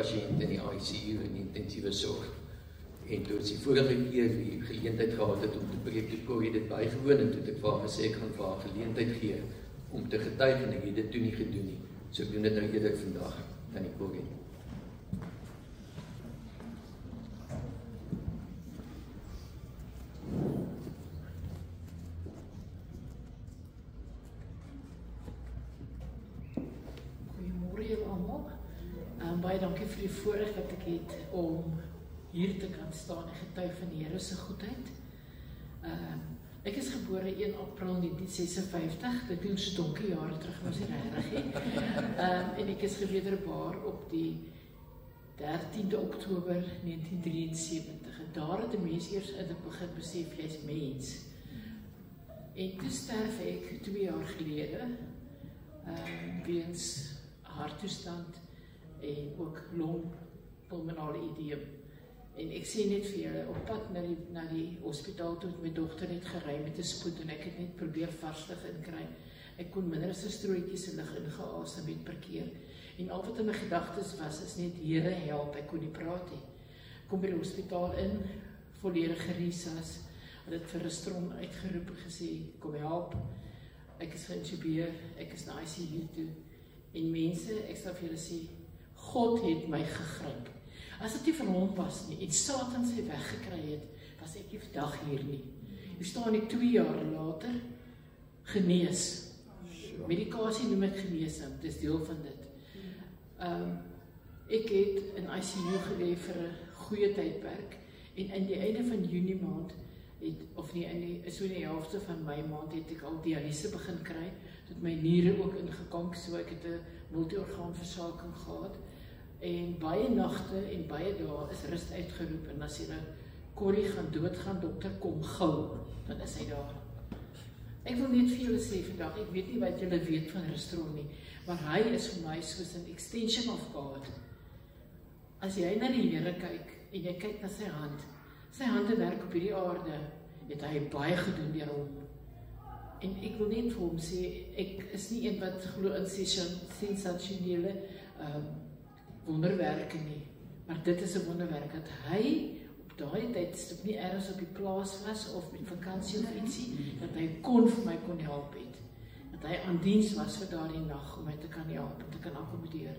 pasiënte in die ICU en intensiewe sorg. En toe die vorige keer die geleentheid gehad het om te preek, toe Corrie dit bygewoon en toe het ek vir haar gesê ek gaan vir haar geleentheid gee om te getuig en ek het dit toe nie gedoen nie. So ek doen dit nou eerder vandag aan die Corrie. Goeiemôre julle almal. Baie dankie vir die voorreg wat ek het om hier te kan staan en getuig van die Here se goedheid. Ek is gebore 1 April 1956, dit doen so donkie jare terug, was nie regtig nie. En ek is gewederbaar op die 13de Oktober 1973. En daar het 'n mens eers in het begin besef, jy's mens. En toe sterf ek 2 jaar gelede, weens harttoestand en ook longpulmonale edeem. En ek sê net vir julle, op pad na die hospitaal toe het my dogter net gery met 'n spoed en ek het net probeer varstig inkry. Ek kon minder as 'n strooitjie se lug ingeasem het per keer. En al wat in my gedagtes was, is net Here help, ek kon nie praat nie. Kom by die hospitaal in, volledige resus. Hulle het vir Restron uitgeroep en gesê, kom help. Ek is geïntubeer, ek is na ICU toe. En mense, ek sal vir julle sê, God het my gegryp. As dit nie vir hom was nie, en Satan sy weggekry het, was ek nie vandag hier nie. Hier staan ek 2 jaar later, genees. Medikasie noem ek genesing, dit is deel van dit. Ek het in ICU gelê vir 'n goeie tydperk, en in die einde van Junie maand, so in die helfte van Mei maand, het ek al dialyse begin kry, tot my niere ook ingekank, so ek het 'n multi-orgaanversaking gehad. En baie nagte en baie dae is rus uitgeroep en as hulle Corrie gaan doodgaan, dokter, kom gou, dan is hy daar. Ek wil net vir julle sê vandag, ek weet nie wat julle weet van Restron nie, maar hy is vir my soos 'n extension of God. As jy na die Here kyk en jy kyk na sy hande werk op hierdie aarde, het hy baie gedoen deur hom. En ek wil net vir hom sê, ek is nie een wat glo in sensasionele wonderwerke nie, maar dit is 'n wonderwerk dat hy op daai tyd nie ergens op die plaas was of met vakansie of ietsie, dat hy kon help het. Dat hy aan diens was vir daardie nag om my te kan help en te kan akkommodeer.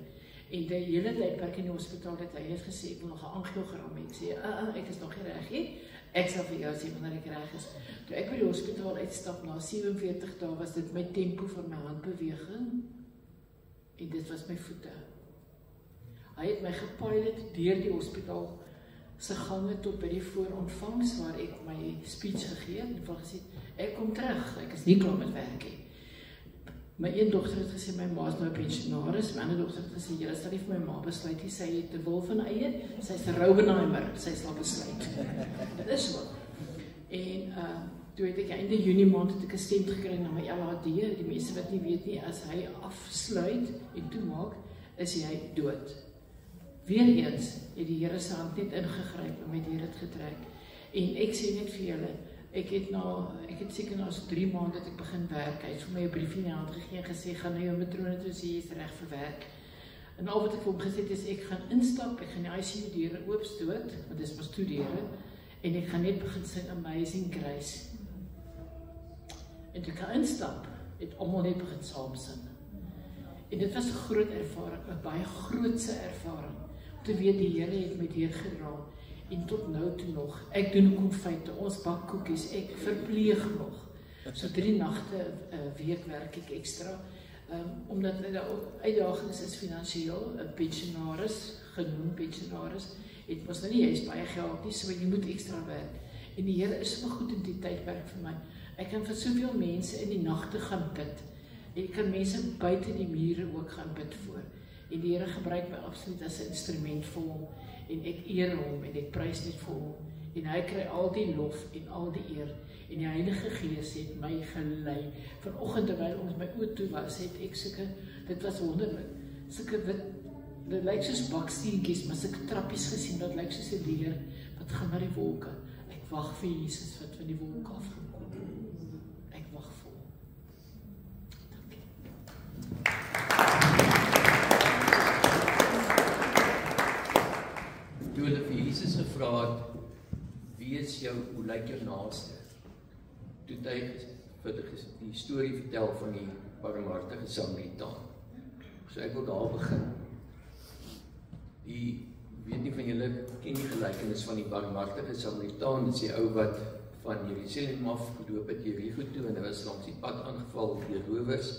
En die hele tydperk in die hospitaal het hy gesê, ek wil nog 'n angiogram hê. Ek sê, ek is nog nie reg nie. Ek sal vir jou sê wanneer ek reg is. Toe ek by die hospitaal uitstap na 47 dae, was dit my tempo van my handbeweging en dit was my voete. Hy het my gepilot deur die hospitaal se gange tot by die voorontvangs waar ek my speech gegee het en gesê, ek kom terug, ek is nie klaar met werk nie. My een dogter het gesê, my ma is nou 'n pensionaris, my ander dogter het gesê, julle sal nie vir my ma besluit nie, sy het 'n wil van eie, sy is 'n Roubenheimer, sy sal besluit. Dit is so. En toe het ek einde Junie maand het ek 'n stent gekry na my LHD, die mense wat nie weet nie, as hy afsluit en toemaak, is hy dood. Weereens het die Here se hand net ingegryp en my deur dit getrek. En ek sê net vir julle, ek het seker na so 3 maande dat ek begin werk. Hy het vir my 'n briefie in die hand gegee en gesê, gaan na jou matrone toe sê, jy is reg vir werk. En al wat ek vir hom gesê het is, ek gaan instap, ek gaan die ICU deure oopstoot, want dit is maar toedeure, en ek gaan net begin sing Amazing Grace. En toe ek gaan instap, het almal net begin saam sing. En dit was 'n groot ervaring, 'n baie grootse ervaring. Te weet die Here het my deurgedra en tot nou toe nog. Ek doen konfyte, ons bak koekies, ek verpleeg nog. So 3 nagte 'n week werk ek ekstra, omdat daar ook uitdagings is finansiëel. 'n pensionaris, genoem pensionaris, het mos nou nie juist baie geld nie, so jy moet ekstra werk. En die Here is so goed in die tydperk vir my. Ek kan vir soveel mense in die nagte gaan bid. En ek kan mense buite die mure ook gaan bid voor. En die Here gebruik my absoluut as 'n instrument vir hom. En ek eer hom en ek prys net vir hom. En hy kry al die lof en al die eer. En die Heilige Gees het my gelei. Vanoggend terwyl ons my oë toe was, het ek dit was wonderlik. Dit lyk soos baksteentjies, maar sulke trappies gesien, dat lyk soos 'n leer wat gaan na die wolke. Ek wag vir Jesus wat van die wolke af gaan kom. Ek wag vir hom. Dankie. gevra het, wie is jou, hoe lyk jou naaste? Toe het hy die storie vertel van die barmhartige Samaritaan. So ek wil daar begin. Weet nie van julle, ken die gelykenis van die barmhartige Samaritaan, dit is die ou wat van Jerusalem af geloop het Jerigo toe, en hy was langs die pad aangeval deur rowers,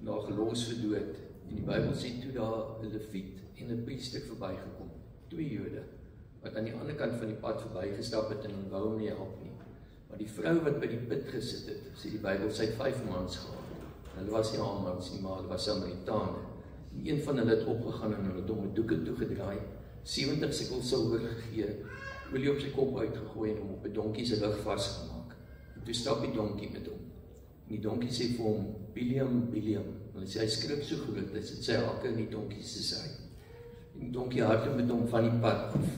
daar gelos vir dood. En die Bybel sê toe daar 'n leviet en 'n priester verbygekom, 2 Jode, wat aan die ander kant van die pad verbygestap het en wou hom nie help nie. Maar die vrou wat by die put gesit het, sê die Bybel, sy het 5 mans gehad. Hulle was nie Hamans nie, maar hulle was Samaritane. En een van hulle het opgegaan en hulle het hom 'n doeke toegedraai, 70 sikkel silwer gegee, olie op sy kop uitgegooi en hom op 'n donkie se rug vasgemaak. En toe stap die donkie met hom. En die donkie sê vir hom, Biliam, Biliam. En hy sê, hy skrik so groot, hy sit sy hakke in die donkie se sy. En die donkie hardloop met hom van die pad af.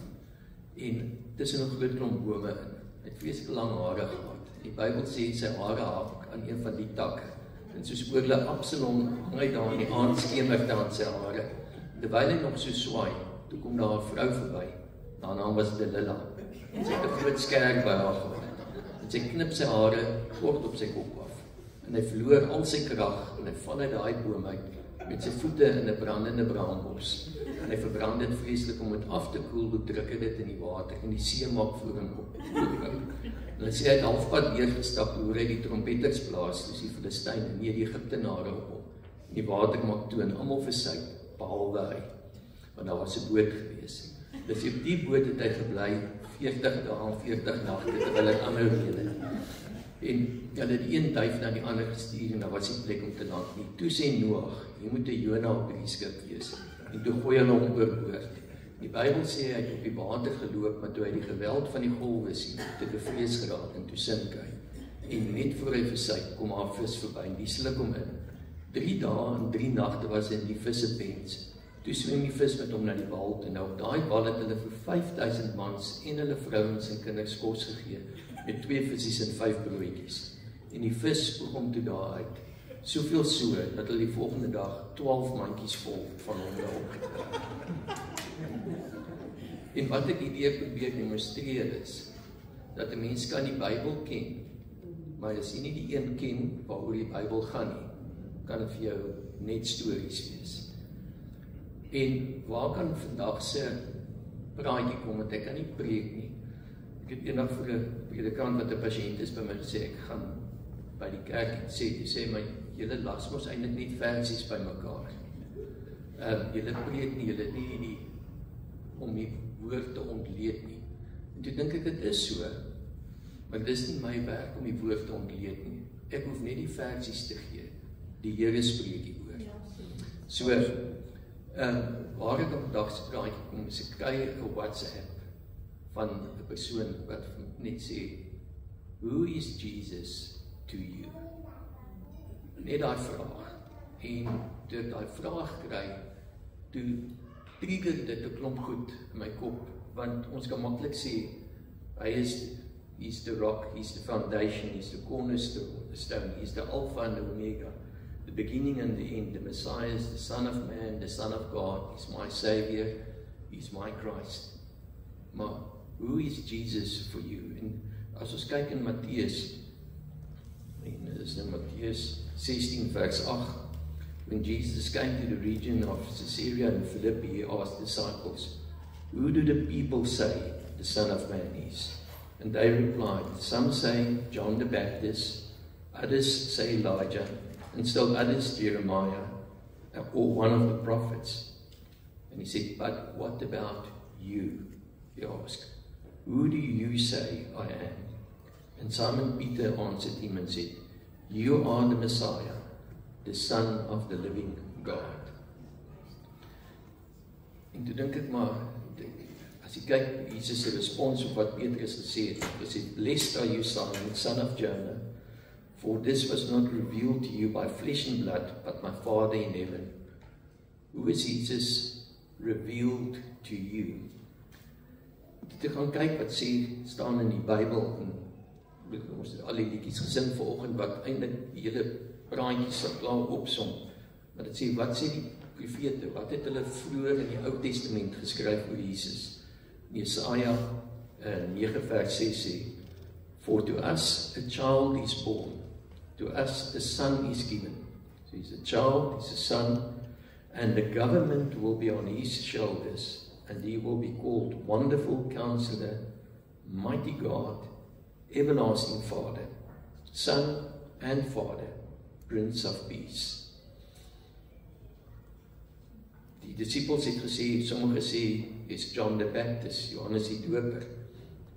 En tussen 'n groot klomp bome in. Hy het vreeslik lang hare gehad. Die Bybel sê sy hare hak aan een van die takke. En soos oorle Absalom hang hy daar in die aandskemer aan sy hare. Terwyl hy nog so swaai, toe kom daar 'n vrou verby. Haar naam was Delila. En sy het 'n groot skerp by haar gehad. En sy knip sy hare kort op sy kop af. En hy verloor al sy krag en hy val uit daai boom uit met sy voete in 'n brandende braambos. En hy verbrand dit vreeslik om dit af te koel, hoe druk hy dit in die water en die see maak voor hom op. En hy sê hy het halfpad deurgestap, hoe hy die trompetters blaas, dus die Filistyne en die Egiptenare op hom. En die water maak toe en almal versuip, behalwe hy. Want daar was 'n boot gewees. Dus op die boot het hy gebly 40 dae en 40 nagte terwyl hy aanhou reën. En hulle het een duif na die ander gestuur en daar was nie plek om te land nie. Toe sê Noag, jy moet 'n Jona op die skip wees. En toe gooi hulle hom oorboord. Die Bybel sê hy het op die water geloop, maar toe hy die geweld van die golwe sien, het hy bevrees geraak en toe sink hy. En net voor hy versuip, kom haar vis verby en die sluk hom in. 3 dae en 3 nagte was hy in die visse pens. Toe swem die vis met hom na die wal en op daai wal het hulle vir 5000 mans en hulle vrouens en kinders kos gegee met 2 visse en 5 broodjies. En die vis spoeg hom toe daar uit. Soveel so dat hulle die volgende dag 12 mandjies vol van hom opgekry. En wat ek hierdeur probeer demonstreer is dat 'n mens kan die Bybel ken, maar as jy nie die een ken waaroor die Bybel gaan nie, kan dit vir jou net stories wees. En waar kan vandag se praatjie kom, want ek kan nie preek nie. Ek het eendag vir 'n predikant wat 'n pasiënt is by my gesê, ek gaan by die kerk en sê my, julle las mos eintlik net versies by mekaar. Julle preek nie, julle nie om die woord te ontleed nie. En toe dink ek, dit is so, maar dit is nie my werk om die woord te ontleed nie. Ek hoef net die versies te gee. Die Here spreek hieroor. So, waar ek op dag se praatjie kom, is ek kry 'n WhatsApp van 'n persoon wat net sê, who is Jesus to you? Net daai vraag. En toe ek daai vraag kry, toe trigger dit 'n klomp goed in my kop, want ons kan maklik sê, he's the rock, he's the foundation, he's the cornerstone, he's the Alpha and the Omega, the beginning and the end, the Messiah is the Son of Man, the Son of God, he's my Savior, he's my Christ. Maar, who is Jesus for you? En as ons kyk in Matteus, en dit is in Matteus 16 vers 8, when Jesus came to the region of Caesarea and Philippi, he asked disciples, who do the people say the Son of Man is? And they replied, some say John the Baptist, others say Elijah, and still others Jeremiah, or one of the prophets. And he said, but what about you? He asked, who do you say I am? And Simon Peter answered him and said, you are the Messiah, the Son of the living God. En toe dink ek maar, as jy kyk, Jesus se respons op wat Petrus gesê het, gesê, blessed are you, Simon, son of Jonah, for this was not revealed to you by flesh and blood, but my Father in heaven. Who is Jesus revealed to you? Te gaan kyk wat staan in die Bybel, en ons het al die liedjies gesing vanoggend wat eintlik die hele praatjies so klaar opsom. Maar dit sê, wat sê die profete, wat het hulle vroeër in die Ou Testament geskryf oor Jesus? Jesaja 9 vers 6 sê, for to us a child is born, to us a son is given. So he's a child, he's a son, and the government will be on his shoulders, and he will be called Wonderful Counselor, Mighty God, Everlasting Father, Son and Father, Prince of Peace. Die disciples het gesê, sommige sê, is John the Baptist, Johannes die Doper.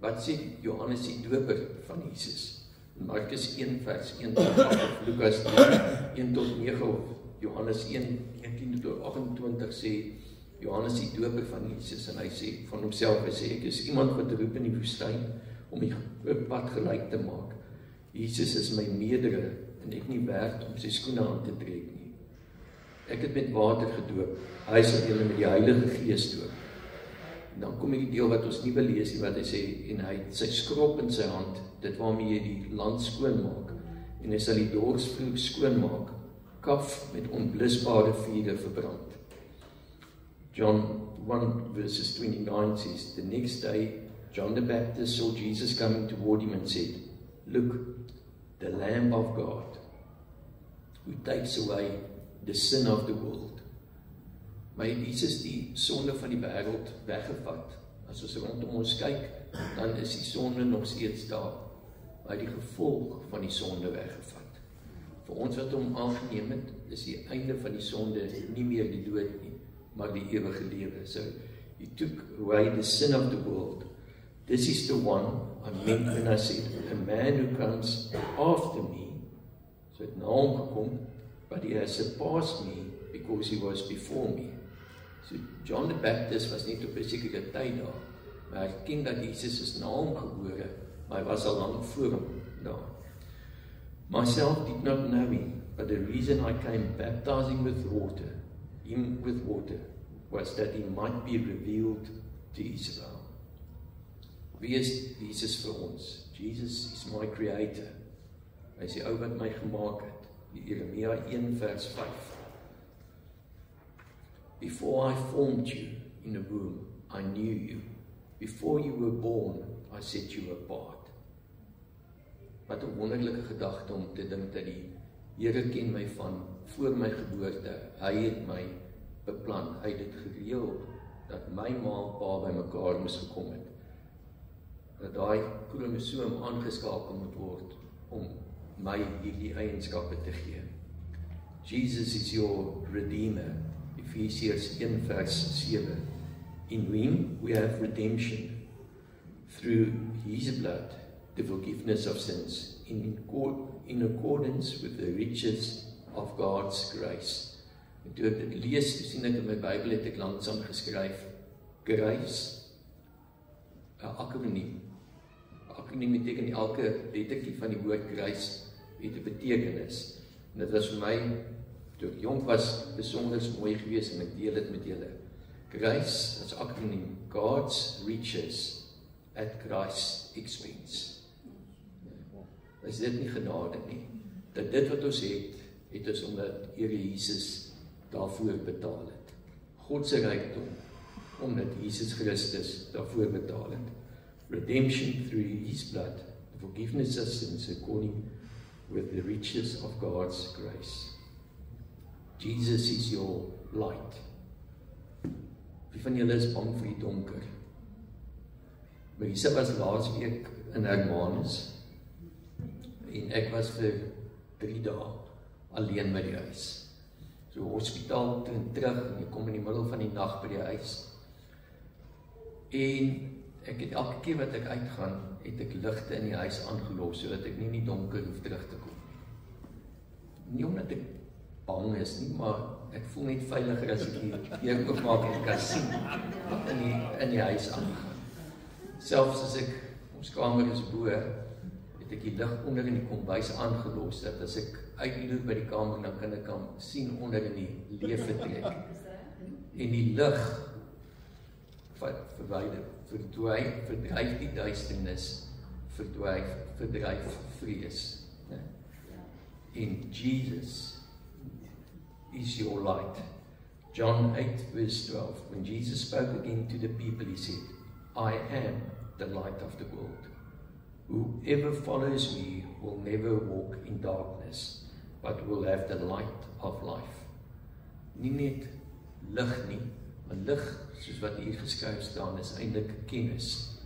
Wat sê Johannes die Doper van Jesus? Markus 1 vers 1 tot 8, of Lukas 1 tot 9, of Johannes 1, 19 tot 28 sê, Johannes die Doper van Jesus, en hy sê van homself, hy sê, ek is iemand wat roep in die woestyn, om die pad gelyk te maak. Jesus is my meerdere, en ek nie werd om sy skoene aan te trek nie. Ek het met water gedoop, hy sal julle met die Heilige Gees doop. En dan kom die deel wat ons nie wil lees nie, wat hy sê, en hy het sy skrop in sy hand, dit waarmee jy die land skoon maak, en hy sal die dorsvloer skoon maak, kaf met onblusbare vuur verbrand. John 1 verses 29 says, the next day, John the Baptist saw Jesus coming toward him and said, look, the Lamb of God, who takes away the sin of the world. Maar Jesus die sonde van die wêreld weggevat. As ons rondom ons kyk, dan is die sonde nog steeds daar. Maar die gevolg van die sonde weggevat. Vir ons wat hom aangeneem het, is die einde van die sonde nie meer die dood nie, maar die ewige lewe. So, he took away the sin of the world. This is the one I meant when I said, a man who comes after me, so het na hom gekom, but he has surpassed me because he was before me. So John the Baptist was net op 'n sekere tyd daar, maar hy ken dat Jesus is na hom gebore, maar hy was al lank voor hom daar. Myself did not know him, but the reason I came baptizing with water, was that he might be revealed to Israel. Wie is Jesus vir ons? Jesus is my creator. Hy is die ou wat my gemaak het. Jeremia 1 vers 5. Before I formed you in the womb, I knew you. Before you were born, I set you apart. Wat 'n wonderlike gedagte om te dink dat die Here ken my van voor my geboorte. Hy het my beplan, hy het dit gereël dat my ma en pa by mekaar moes gekom het. Dat daai kromosoom aangeskakel moet word om my hierdie eienskappe te gee. Jesus is your Redeemer. Ephesians 1 vers 7. In him we have redemption through his blood, the forgiveness of sins, in accordance with the riches of God's grace. En toe ek dit lees, toe sien ek in my Bybel het ek langsam geskryf, grace, 'n akroniem. 'n Akroniem beteken elke lettertjie van die woord grace het 'n betekenis. En dit was vir my, toe ek jong was, besonder mooi geweest en ek deel dit met julle. Grace, as akroniem, God's riches at Christ's expense. Is dit nie genade nie? Dat dit wat ons het ons omdat Here Jesus daarvoor betaal het. God se rykdom, omdat Jesus Christus daarvoor betaal het. Redemption through his blood, the forgiveness of sins according with the riches of God's grace. Jesus is your light. Wie van julle is bang vir die donker? Marisa was laas week in Hermanus en ek was vir 3 dae alleen by die huis. So hospitaal toe en terug en ek kom in die middel van die nag by die huis. En ek het elke keer wat ek uitgaan, het ek ligte in die huis aangelos, sodat ek nie in die donker hoef terug te kom. Nie omdat ek bang is nie, maar ek voel net veiliger as ek hier oopmaak en kan sien wat in die huis aangaan. Selfs as ek, ons kamer is bo, het ek die lig onder in die kombuis aangelos, dat as ek uitloop by die kamer, dan kan ek sien onder in die leefvertrek. En die lig verdryf die duisternis, verdryf vrees. En Jesus is your light. John 8 verse 12, when Jesus spoke again to the people, he said, I am the light of the world. Whoever follows me will never walk in darkness, but will have the light of life. Nie net lig nie, maar lig, soos wat hier geskryf staan, is eintlik kennis.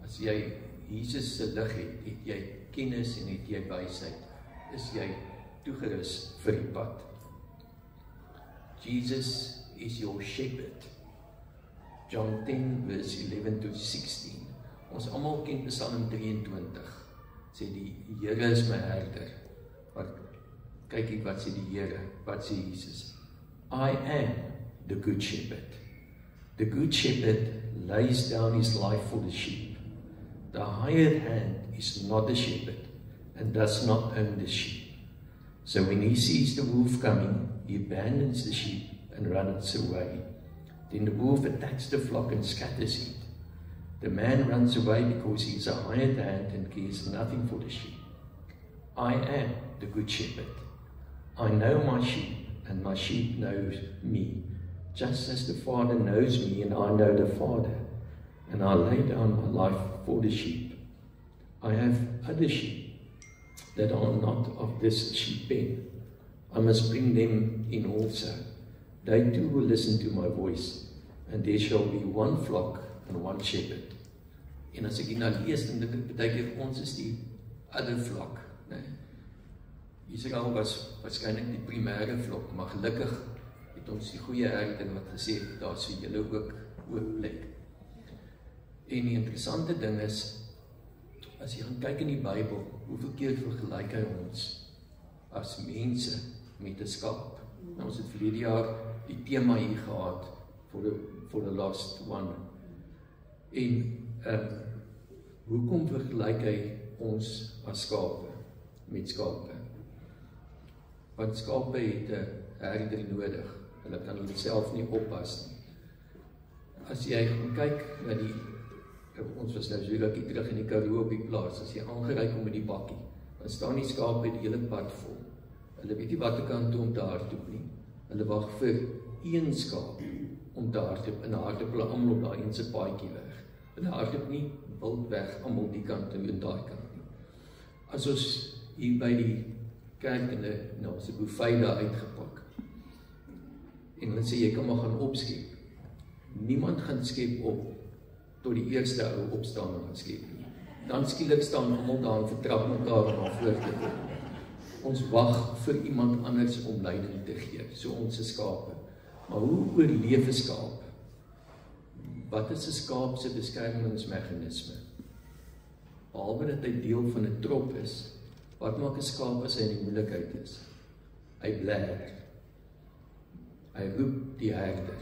As jy Jesus se lig het, het jy kennis en het jy wysheid, is jy toegerus vir die pad. Jesus is your shepherd. John 10 verse 11 to 16. Ons almal ken Psalm 23. Sê die Here is my herder. Maar kyk hier wat sê die Here, wat sê Jesus? I am the good shepherd. The good shepherd lays down his life for the sheep. The hired hand is not the shepherd and does not own the sheep. So when he sees the wolf coming, he abandons the sheep and runs away. Then the wolf attacks the flock and scatters it. The man runs away because he is a hired hand and cares nothing for the sheep. I am the good shepherd. I know my sheep, and my sheep knows me, just as the Father knows me, and I know the Father, and I lay down my life for the sheep. I have other sheep that are not of this sheep pen. I must bring them in also. They too will listen to my voice, and there shall be one flock and one shepherd. En as ek hier nou lees, dan dink ek baie keer ons is die ander flock, nee. Israel was waarskynlik die primêre flock, maar gelukkig het ons die goeie herder wat gesê het, daar is vir julle ook plek. En die interessante ding is, as jy gaan kyk in die Bybel, hoeveel keer vergelyk hy ons as mense met 'n skaap. Nou, ons het verlede jaar die tema hier gehad, for the last one. En hoekom vergelyk hy ons as skape met skape? Want skape het 'n herder nodig. Hulle kan hulle self nie oppas nie. As jy gaan kyk na ons was nou so rukkie terug in die Karoo op die plaas, as jy aangery kom met die bakkie, dan staan die skape die hele pad vol. Hulle weet nie watter kant toe om te hardloop nie. Hulle wag vir een skaap om te hardloop, en hardloop hulle almal op daai een se paadjie weg. Hulle hardloop nie wild weg, almal die kant toe en daai kant nie. As ons hier by die kerk in ons buffet daar uitgepak, en hulle sê jy kan maar gaan opskep. Niemand gaan skep op tot die eerste ou opstaan en gaan skep nie. Dan skielik staan almal daar en vertrap mekaar om na voor te kom. Ons wag vir iemand anders om leiding te gee, so ons is skape. Maar hoe oorleef 'n skaap? Wat is 'n skaap se beskermingsmeganisme? Behalwe dat hy deel van 'n trop is, wat maak 'n skaap as hy in die moeilikheid is? Hy bler. Hy roep die herder.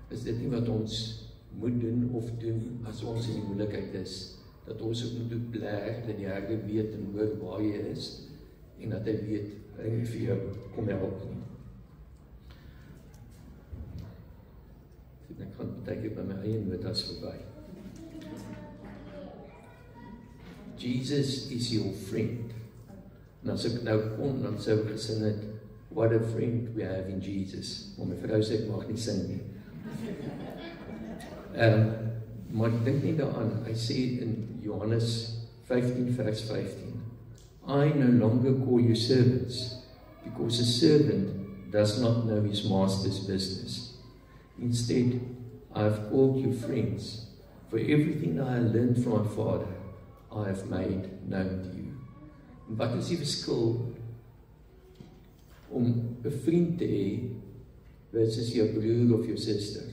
Is dit nie wat ons moet doen of doen as ons in die moeilikheid is? Dat ons ook moet bler, dat die herder weet en hoor waar jy is, en dat hy weet, hy moet vir jou kom help nie. Ek gaan baie keer by my eie notas verby. Jesus is your friend. En as ek nou kon, dan sou ek gesing het, what a friend we have in Jesus. Maar my vrou sê ek mag nie sing nie. Maar ek dink nie daaraan, hy sê in Johannes 15 vers 15, I no longer call you servants, because a servant does not know his master's business. Instead, I have called you friends, for everything that I learned from my Father, I have made known to you. En wat is die verskil om 'n vriend te hê versus jou broer of jou suster?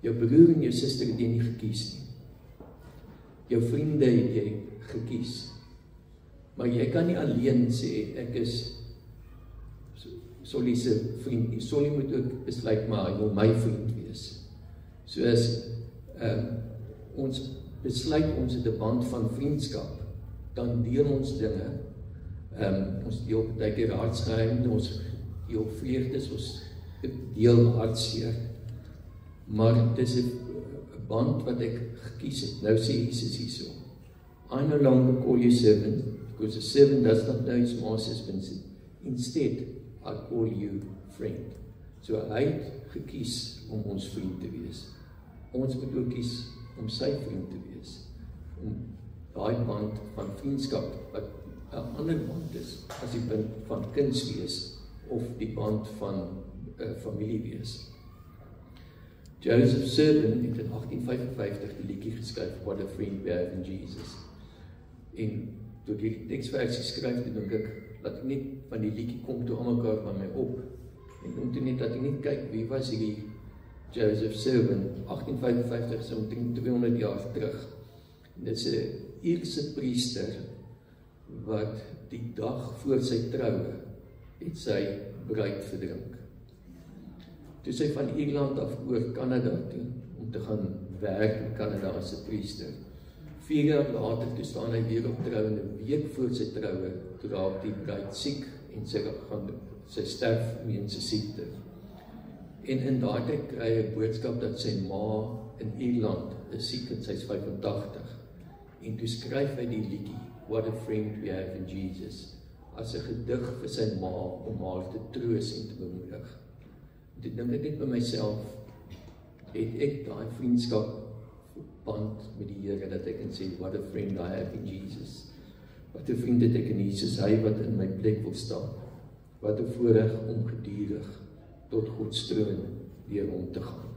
Jou broer en jou suster het jy nie gekies nie. Jou vriende het jy gekies. Maar jy kan nie alleen sê, ek is Solly se vriend nie. Solly moet ook besluit, maar hy wil my vriend wees. So as ons besluit ons het 'n band van vriendskap, dan deel ons dinge. Ons deel baie keer hartsgeheim, ons deel vreugdes, ons deel hartseer. Maar dit is 'n band wat ek gekies het. Nou sê Jesus hierso, I no longer call you servant, because a servant does not know his master's business. Instead, I call you friend. So hy het gekies om ons vriend te wees. Ons moet ook kies om sy vriend te wees, om daai band van vriendskap, wat 'n ander band is, as die band van kinds wees, of die band van familie wees. Joseph Servan het in 1855 die liedjie geskryf, What a Friend We Have in Jesus. En toe die teksversie skryf, toe dink ek, dat ek net van die liedjie kom toe aan mekaar van my op. En om toe net dat ek net kyk, wie was hierdie Joseph Servan, 1855, so omtrent 200 jaar terug. En dit is 'n Ierse priester, wat die dag voor sy troue, het sy bruid verdrink. Toe sy van Ierland af oor Kanada toe, om te gaan werk in Kanada as 'n priester. 4 jaar later, toe staan hy weer op trou, en 'n week voor sy troue, toe raak die bruid siek, en sy sterf weens 'n siekte. En in daardie tyd kry hy 'n boodskap dat sy ma in Ierland is siek, en sy is 85. En toe skryf hy die liedjie, What a Friend We Have in Jesus, as 'n gedig vir sy ma, om haar te troos en te bemoedig. Toe dink ek net by myself, het ek daai vriendskap band met die Here, dat ek kan sê, what a friend I have in Jesus. Wat 'n vriend het ek in Jesus, hy wat in my plek wil staan. Wat 'n voorreg om gedurig tot God se troon deur hom te gaan.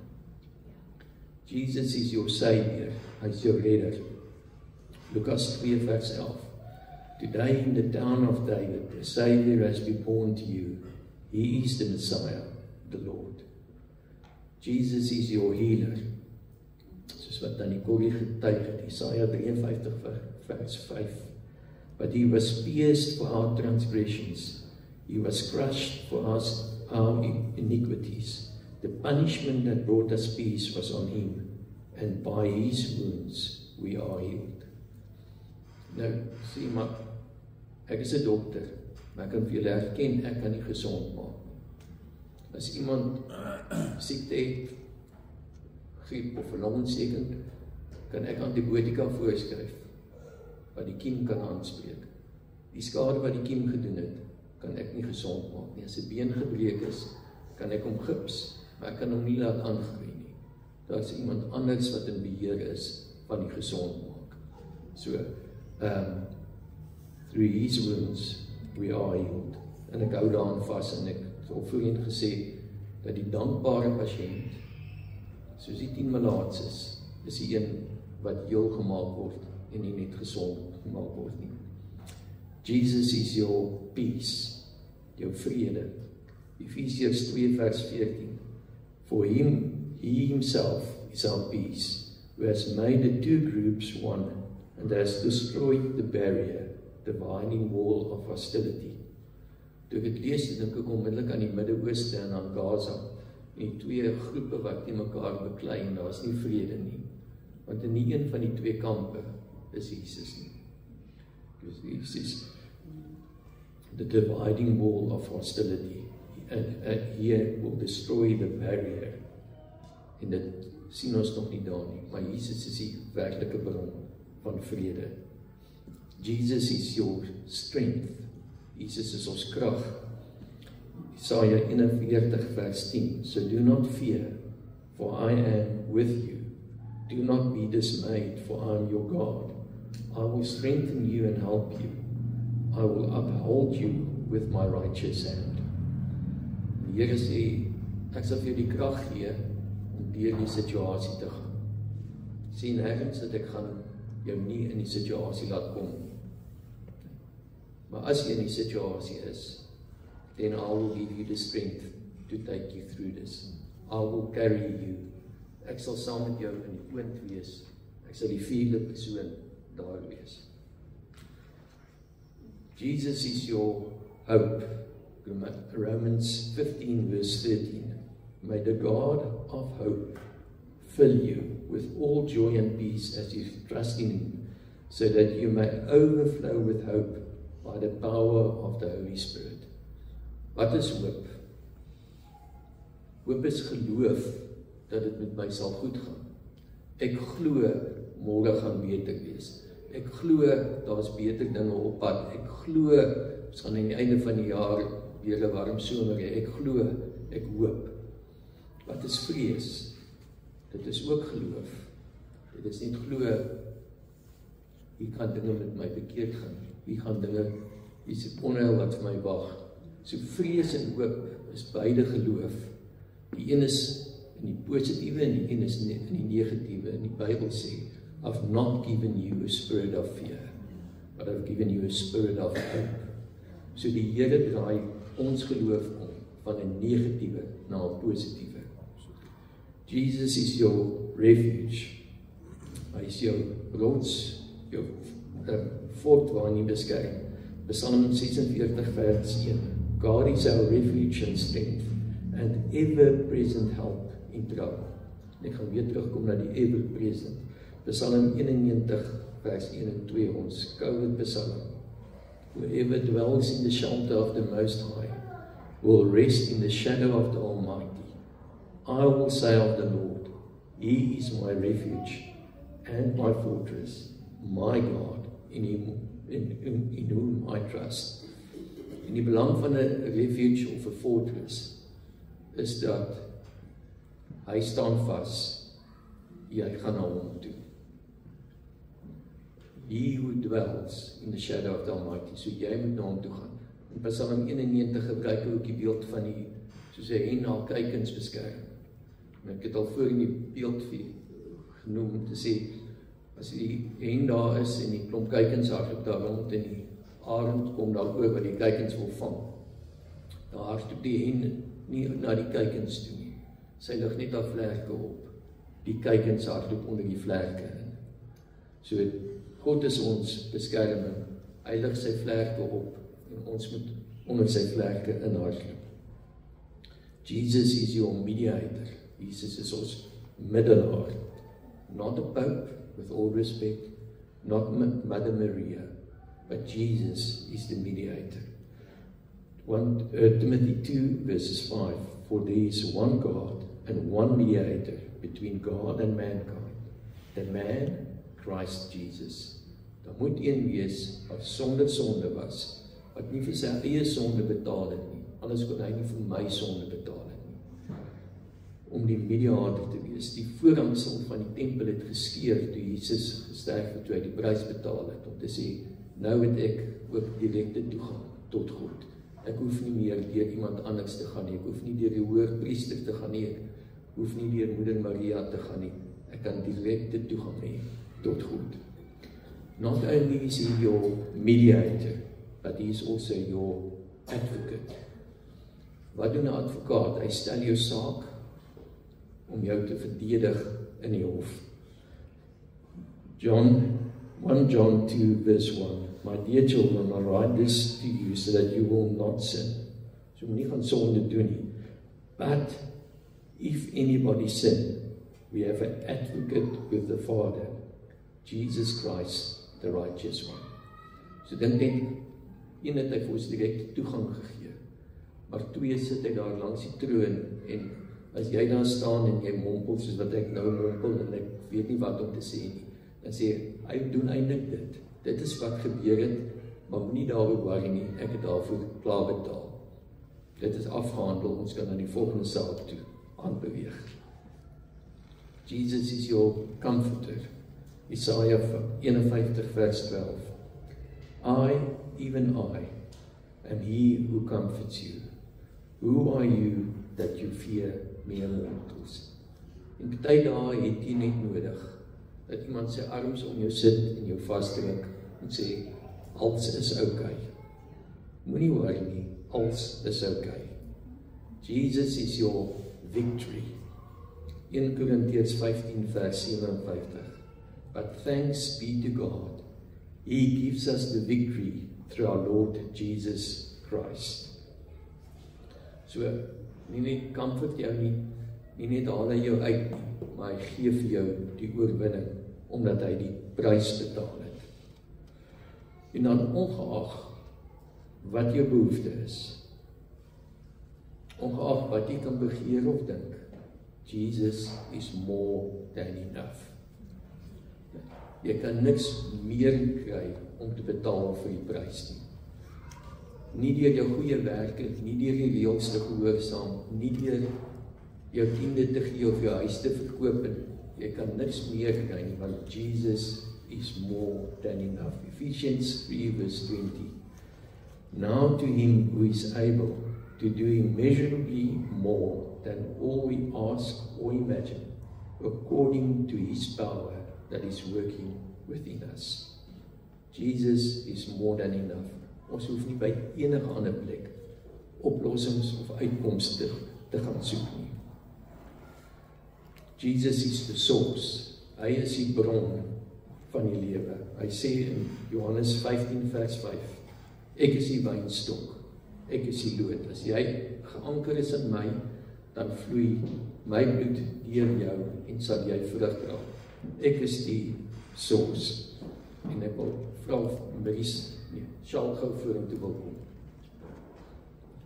Jesus is your Savior, hy is jou redder. Lukas 2 vers 11. Today in the town of David, a Savior has been born to you. He is the Messiah, the Lord. Jesus is your healer. Soos wat dan die Corrie getuig het, Jesaja 53 vers 5. But he was pierced for our transgressions. He was crushed for our iniquities. The punishment that brought us peace was on him, and by his wounds we are healed. Nou, sê maar, ek is 'n dokter, maar ek kan vir julle erken, ek kan nie gesond maak. As iemand siekte het, griep of 'n longontsteking, kan ek antibiotika voorskryf, wat die kiem kan aanspreek. Die skade wat die kiem gedoen het, kan ek nie gesond maak nie. As 'n been gebreek is, kan ek hom gips, maar ek kan hom nie laat aangroei nie. Daar is iemand anders wat in beheer is van die gesond maak. So, through his wounds we are healed. En ek hou daaraan vas, en ek het al voorheen gesê, dat die dankbare pasiënt, soos die 10 malaatses, is die een wat heel gemaak word, en nie net gesond gemaak word nie. Jesus is your peace, jou vrede. Ephesians 2 vers 14. For him, he himself is our peace, who has made the two groups one, and has destroyed the barrier, dividing wall of hostility. Toe ek het lees, dink ek onmiddellik aan die Midde-Ooste en aan Gaza, en die twee groepe wat nie mekaar beklei, en daar is nie vrede nie. Want in nie een van die twee kampe is Jesus nie. Dus Jesus, the dividing wall of hostility, and he will destroy the barrier. En dit sien ons nog nie daar nie, maar Jesus is die werklike bron van vrede. Jesus is your strength. Jesus is ons krag. Jesaja 41 vers 10. So do not fear, for I am with you. Do not be dismayed, for I am your God. I will strengthen you and help you. I will uphold you with my righteous hand. Die Here sê, ek sal vir jou die krag gee om deur die situasie te gaan. Sien nêrens dat ek gaan jou nie in die situasie laat kom. Maar as jy in die situasie is, then I will give you the strength to take you through this. I will carry you. Ek sal saam met jou in die oond wees. Ek sal die 4de persoon daar wees. Jesus is your hope. Romans 15 verse 13. May the God of hope fill you with all joy and peace as you trust in him, so that you may overflow with hope by the power of the Holy Spirit. Wat is hoop? Hoop is geloof dat dit met my sal goed gaan. Ek glo môre gaan beter wees. Ek glo daar's beter dinge op pad. Ek glo ons gaan aan die einde van die jaar weer 'n warm somer hê. Ek glo, ek hoop. Wat is vrees? Dit is ook geloof. Dit is nie glo, hier gaan dinge met my bekeerd gaan. Hier gaan dinge, hier is 'n onheil wat vir my wag. So vrees en hoop is beide geloof. Die een is in die positiewe en die een is in die negatiewe. En die Bybel sê, I've not given you a spirit of fear, but I've given you a spirit of hope. So die Here draai ons geloof om van 'n negatiewe na 'n positiewe. Jesus is your refuge. Hy is jou rots, jou fort waarin jy beskerm. Psalm 46 vers 1. God is our refuge and strength and ever-present help in trouble. Ek gaan weer terugkom na die ever-present. Psalm 91 vers 1 en 2, ons koue Psalm. Whoever dwells in the shelter of the Most High will rest in the shadow of the Almighty. I will say of the Lord, He is my refuge and my fortress, my God, in whom I trust. En die belang van 'n refuge of 'n fortress is dat hy staan vas, jy gaan na hom toe. He who dwells in the shadow of the Almighty, so jy moet na hom toe gaan. In Psalm 91 gebruik hy ook die beeld van die, soos hy hen na kuikens beskerm. En ek het al voor in die beeld genoem om te sê, as die hen daar is en die klomp kuikens hardloop daar rond en die arend kom daar oor wat die kuikens wil vang, dan hardloop die hen nie na die kuikens toe nie. Sy lig net haar vlerke op. Die kuikens hardloop onder die vlerke in. So God is ons beskerming. Hy lig sy vlerke op en ons moet onder sy vlerke in hardloop. Jesus is your mediator. Jesus is ons middelaar. Not a pope, with all respect, not Mother Maria, but Jesus is the mediator. 1 Timothy 2 verses 5, for there is one God and one mediator between God and mankind, the man, Christ Jesus. Daar moet een wees wat sonder sonde was, wat nie vir sy eie sonde betaal het nie, anders kon hy nie vir my sonde betaal het nie, om die mediator te wees. Die voorhangsel van die tempel het geskeur toe Jesus gesterf het, toe hy die prys betaal het, om te sê, nou het ek ook direkte toegang tot God. Ek hoef nie meer deur iemand anders te gaan nie, ek hoef nie deur die hoërpriester te gaan nie, ek hoef nie deur Moeder Maria te gaan nie, ek kan direkte toegang hê tot God. Not only is he your mediator, but he is also your advocate. Wat doen 'n advokaat? Hy stel jou saak om jou te verdedig in die hof. 1 John 2 verse 1. My dear children, I write this to you so that you will not sin. So moenie gaan sonde doen nie. But if anybody sin, we have an advocate with the Father, Jesus Christ, the righteous one. So dink net, een het hy vir ons direk toegang gegee, maar twee sit hy daar langs die troon, en as jy daar staan en jy mompel, soos wat ek nou mompel, en ek weet nie wat om te sê nie, dan sê hy doen eintlik dit. Dit is wat gebeur het, maar moenie daaroor worry nie, ek het daarvoor klaar betaal. Dit is afgehandel, ons kan aan die volgende saak toe aanbeweeg. Jesus is your comforter. Isaiah 51 vers 12. I, even I, am he who comforts you. Who are you that you fear mere mortals? En party dae het jy net nodig dat iemand sy arms om jou sit en jou vasdruk en sê, alles is okay. Moenie worry nie, alles is okay. Jesus is your victory. 1 Korintiërs 15 vers 57. But thanks be to God, He gives us the victory through our Lord Jesus Christ. So, nie net comfort jou nie, nie net haal hy jou uit nie, maar hy gee vir jou die oorwinning, omdat hy die prys betaal het. En dan ongeag wat jou behoefte is, ongeag wat jy kan begeer of dink, Jesus is more than enough. Jy kan niks meer kry om te betaal vir die prys nie. Nie deur jou goeie werke, nie deur die reëls te gehoorsaam, nie deur jou tiende te gee of jou huis te verkoop en jy kan niks meer kry nie, want Jesus is more than enough. Ephesians 3 verse 20. Now to him who is able to do immeasurably more than all we ask or imagine, according to his power that is working within us. Jesus is more than enough. Ons hoef nie by enige ander plek oplossings of uitkomste te gaan soek nie. Jesus is the source. Hy is die bron van die lewe. Hy sê in Johannes 15 vers 5, ek is die wynstok, ek is die loot. As jy geanker is in my, dan vloei my bloed deur jou en sal jy vrug dra. Ek is die source. En ek wil vra Maries, Sjaal gou vorentoe wil kom.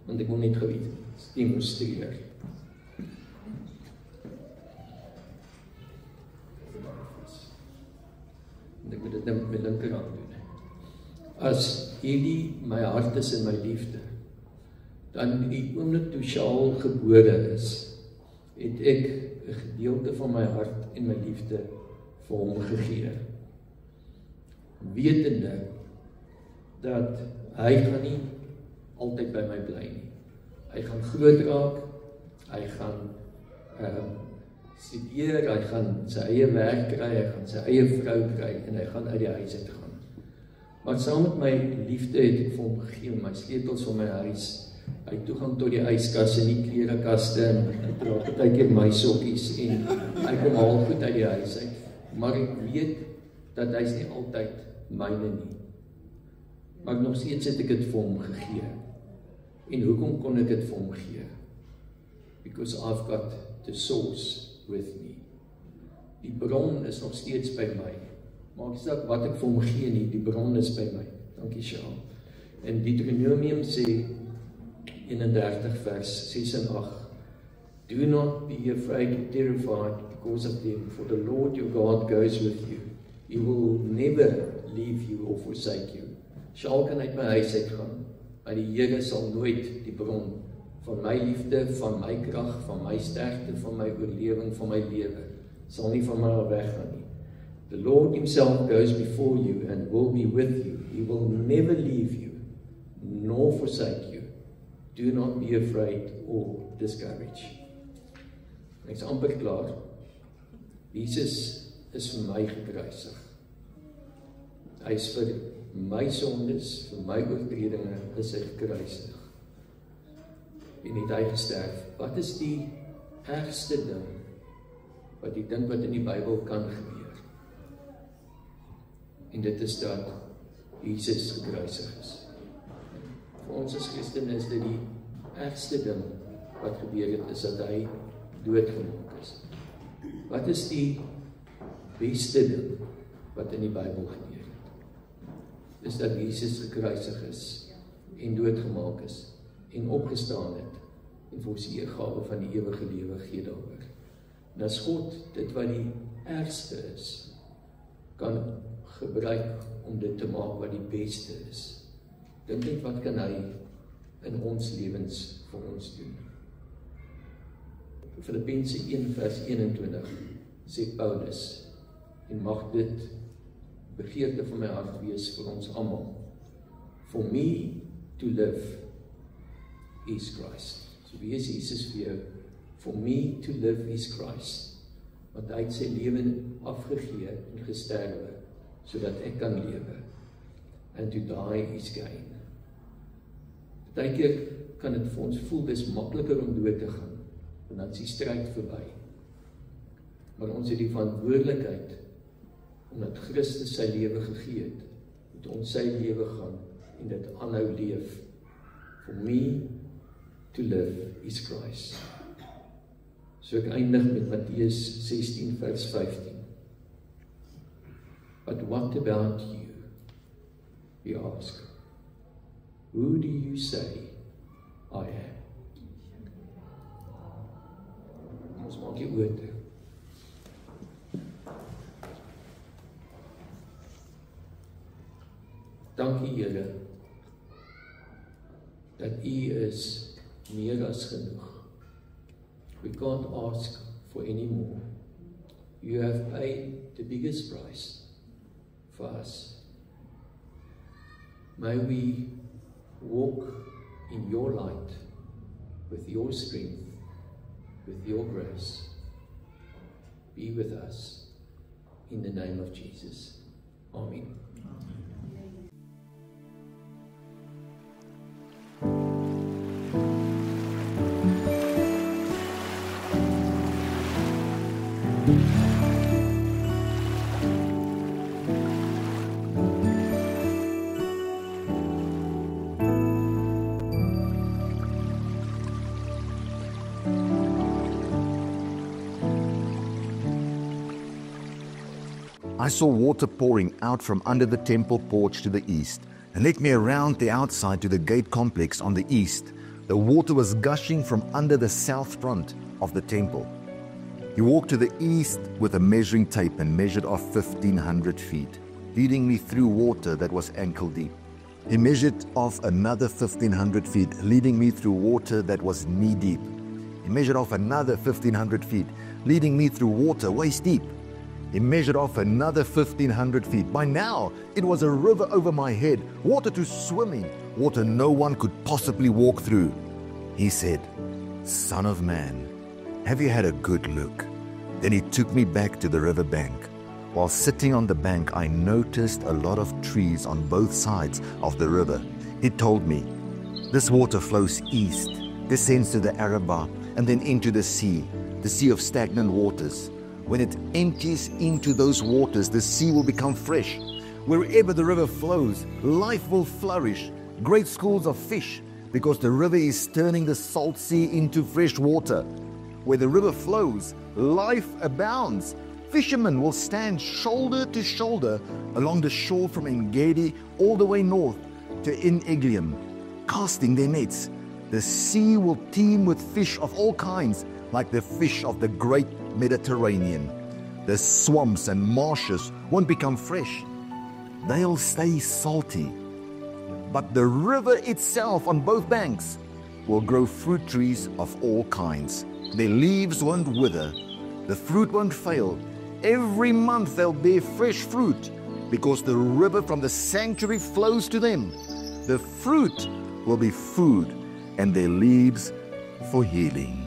Want ek wil net geweet, demonstreer. En ek moet dit met my linkerhand doen. As hierdie my hart is en my liefde, dan die oomblik toe Sjaal gebore is, het ek 'n gedeelte van my hart en my liefde vir hom gegee. Wetende dat hy gaan nie altyd by my bly nie. Hy gaan groot raak, hy gaan studeer, hy gaan sy eie werk kry, hy gaan sy eie vrou kry en hy gaan uit die huis uit gaan. Maar saam met my liefde het ek vir hom gegee, my sleutels van my huis, hy het toegang tot die yskas en die klerekaste en hy dra partykeer my sokkies en hy kom al goed uit die huis uit. Maar ek weet dat hy is nie altyd myne nie. Maar nog steeds het ek dit vir hom gegee. En hoekom kon ek dit vir hom gee? Because I've got the source with me. Die bron is nog steeds by my. Maak nie saak wat ek vir hom gee nie, die bron is by my. Dankie Sjaal. En Deuteronomium sê 31 vers 6 en 8. Do not be afraid or terrified because of them, for the Lord your God goes with you. He will never leave you or forsake you. Sjaal kan uit my huis uitgaan, maar die Here sal nooit die bron van my liefde, van my krag, van my sterkte, van my oorlewing, van my lewe, sal nie van my weggaan nie. The Lord himself goes before you and will be with you. He will never leave you, nor forsake you. Do not be afraid or discouraged. Ek is amper klaar. Jesus is vir my gekruisig. Hy is vir my sondes, vir my oortredinge is hy gekruisig. En het hy gesterf. Wat is die ergste ding wat jy dink wat in die Bybel kan gebeur? En dit is dat Jesus gekruisig is. Vir ons as Christene is dit die ergste ding wat gebeur het, is dat hy doodgemaak is. Wat is die beste ding wat in die Bybel gebeur het? Is dat Jesus gekruisig is en doodgemaak is en opgestaan het en vir ons die gawe van die ewige lewe gee daaroor. En as God dit wat die ergste is, kan gebruik om dit te maak wat die beste is, dink net wat kan hy in ons lewens vir ons doen. Filippense 1 vers 21 sê Paulus, en mag dit begeerte van my hart wees vir ons almal. For me to live is Christ. So wie is Jesus vir jou? For me to live is Christ. Want hy het sy lewe afgegee en gesterwe, sodat ek kan lewe. And to die is gain. Partykeer kan dit vir ons voel, dis makliker om dood te gaan, en dan is die stryd verby. Maar ons het die verantwoordelikheid, omdat Christus sy lewe gegee het, moet ons sy lewe gaan, en dit aanhou leef. For me to live is Christ. So ek eindig met Mattheus 16 vers 15. But what about you? He asked. Who do you say I am? Ons maak die oor toe. Dankie Here, dat U is meer as genoeg. We can't ask for any more. You have paid the biggest price for us. May we walk in your light, with your strength, with your grace. Be with us, in the name of Jesus. Amen. I saw water pouring out from under the temple porch to the east, and led me around the outside to the gate complex on the east. The water was gushing from under the south front of the temple. He walked to the east with a measuring tape and measured off 1,500 feet, leading me through water that was ankle deep. He measured off another 1,500 feet, leading me through water that was knee deep. He measured off another 1,500 feet, leading me through water waist deep. He measured off another 1,500 feet. By now, it was a river over my head, water to swim in, water no one could possibly walk through. He said, "Son of man, have you had a good look?" Then he took me back to the river bank. While sitting on the bank, I noticed a lot of trees on both sides of the river. He told me, "This water flows east, descends to the Arabah, and then into the sea of stagnant waters. When it empties into those waters, the sea will become fresh. Wherever the river flows, life will flourish. Great schools of fish, because the river is turning the salt sea into fresh water. Where the river flows, life abounds. Fishermen will stand shoulder to shoulder along the shore from En-Gedi all the way north to En-Eglaim, casting their nets. The sea will teem with fish of all kinds, like the fish of the great Mediterranean. The swamps and marshes won't become fresh. They'll stay salty. But the river itself on both banks will grow fruit trees of all kinds. Their leaves won't wither. The fruit won't fail. Every month they'll bear fresh fruit, because the river from the sanctuary flows to them. The fruit will be food, and their leaves for healing."